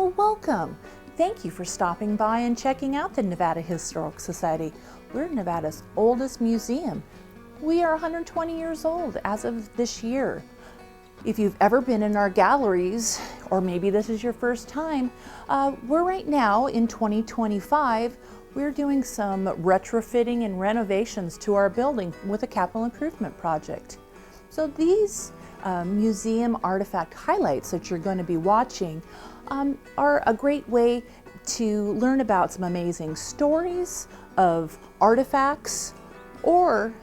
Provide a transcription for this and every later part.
Well, welcome. Thank you for stopping by and checking out the Nevada Historical Society. We're Nevada's oldest museum. We are 120 years old as of this year. If you've ever been in our galleries, or maybe this is your first time, we're right now in 2025. We're doing some retrofitting and renovations to our building with a capital improvement project. So these museum artifact highlights that you're going to be watching are a great way to learn about some amazing stories of artifacts or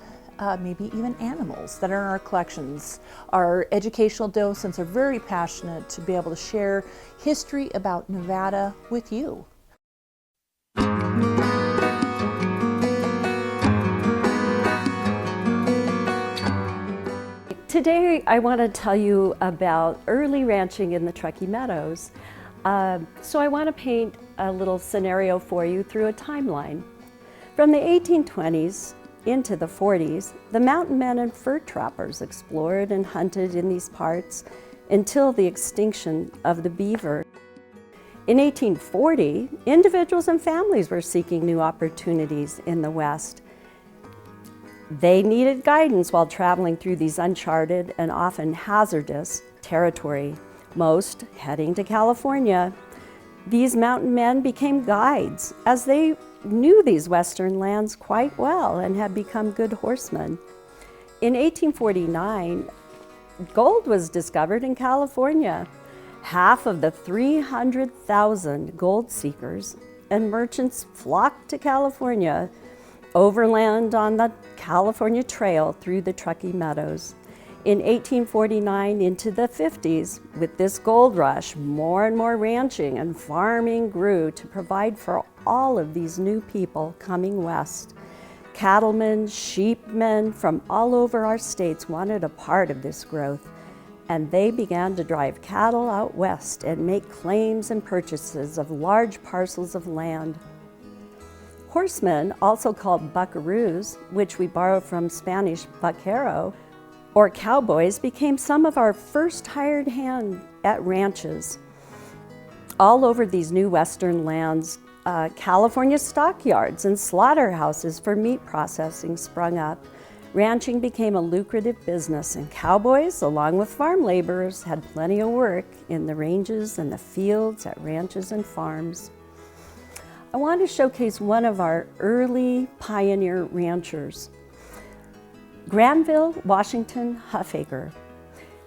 maybe even animals that are in our collections. Our educational docents are very passionate to be able to share history about Nevada with you. Today I want to tell you about early ranching in the Truckee Meadows. So I want to paint a little scenario for you through a timeline. From the 1820s into the 40s, the mountain men and fur trappers explored and hunted in these parts until the extinction of the beaver. In 1840, individuals and families were seeking new opportunities in the West. They needed guidance while traveling through these uncharted and often hazardous territory, most heading to California. These mountain men became guides as they knew these western lands quite well and had become good horsemen. In 1849, gold was discovered in California. Half of the 300,000 gold seekers and merchants flocked to California overland on the California Trail through the Truckee Meadows. In 1849 into the 50s, with this gold rush, more and more ranching and farming grew to provide for all of these new people coming west. Cattlemen, sheepmen from all over our states wanted a part of this growth, and they began to drive cattle out west and make claims and purchases of large parcels of land. Horsemen, also called buckaroos, which we borrow from Spanish vaquero, or cowboys, became some of our first hired hand at ranches. All over these new western lands, California stockyards and slaughterhouses for meat processing sprung up. Ranching became a lucrative business, and cowboys, along with farm laborers, had plenty of work in the ranges and the fields at ranches and farms. I want to showcase one of our early pioneer ranchers, Granville, Washington Huffaker.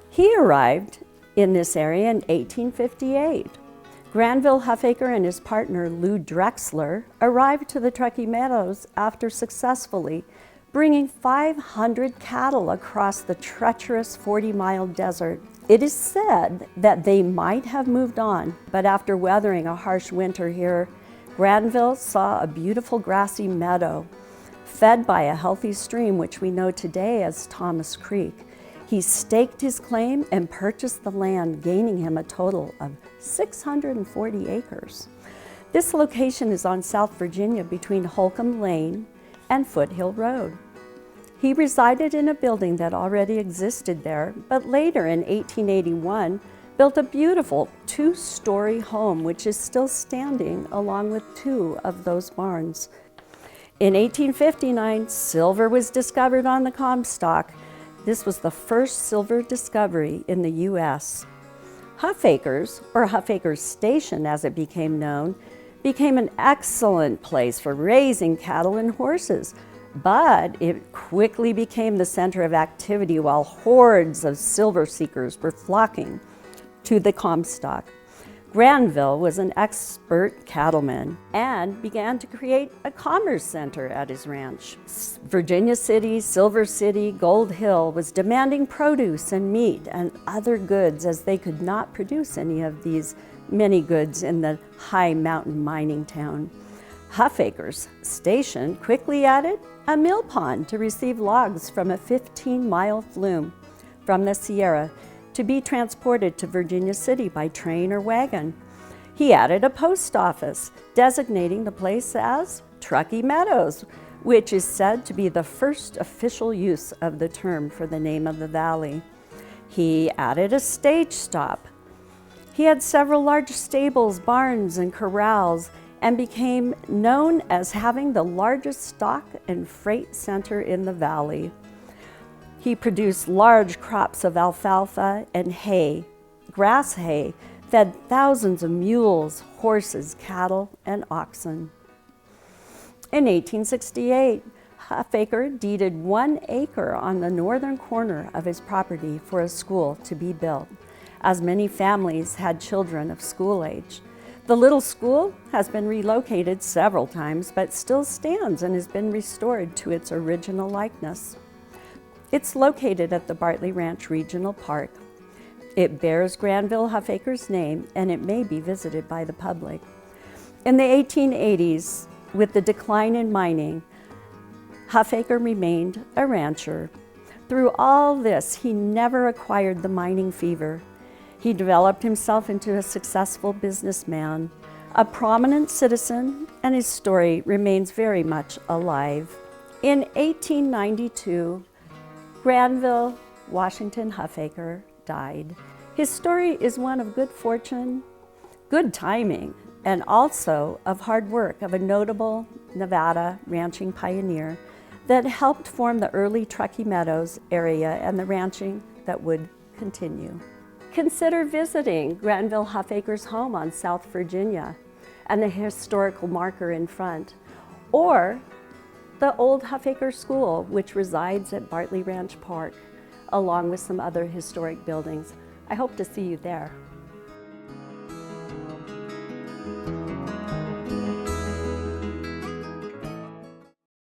He arrived in this area in 1858. Granville Huffaker and his partner Lou Drexler arrived to the Truckee Meadows after successfully bringing 500 cattle across the treacherous 40-mile desert. It is said that they might have moved on, but after weathering a harsh winter here, Granville saw a beautiful grassy meadow fed by a healthy stream, which we know today as Thomas Creek. He staked his claim and purchased the land, gaining him a total of 640 acres. This location is on South Virginia between Holcomb Lane and Foothill Road. He resided in a building that already existed there, but later in 1881, built a beautiful two-story home, which is still standing along with two of those barns. In 1859, silver was discovered on the Comstock. This was the first silver discovery in the U.S. Huffaker's, or Huffaker's Station as it became known, became an excellent place for raising cattle and horses, but it quickly became the center of activity while hordes of silver seekers were flocking to the Comstock. Granville was an expert cattleman and began to create a commerce center at his ranch. Virginia City, Silver City, Gold Hill was demanding produce and meat and other goods as they could not produce any of these many goods in the high mountain mining town. Huffaker's Station quickly added a mill pond to receive logs from a 15-mile flume from the Sierra to be transported to Virginia City by train or wagon. He added a post office, designating the place as Truckee Meadows, which is said to be the first official use of the term for the name of the valley. He added a stage stop. He had several large stables, barns, and corrals, and became known as having the largest stock and freight center in the valley. He produced large crops of alfalfa and hay, grass hay, fed thousands of mules, horses, cattle, and oxen. In 1868, Huffaker deeded 1 acre on the northern corner of his property for a school to be built, as many families had children of school age. The little school has been relocated several times, but still stands and has been restored to its original likeness. It's located at the Bartley Ranch Regional Park. It bears Granville Huffaker's name, and it may be visited by the public. In the 1880s, with the decline in mining, Huffaker remained a rancher. Through all this, he never acquired the mining fever. He developed himself into a successful businessman, a prominent citizen, and his story remains very much alive. In 1892, Granville Washington Huffaker died. His story is one of good fortune, good timing, and also of hard work of a notable Nevada ranching pioneer that helped form the early Truckee Meadows area and the ranching that would continue. Consider visiting Granville Huffaker's home on South Virginia and the historical marker in front, or the old Huffaker School, which resides at Bartley Ranch Park, along with some other historic buildings. I hope to see you there.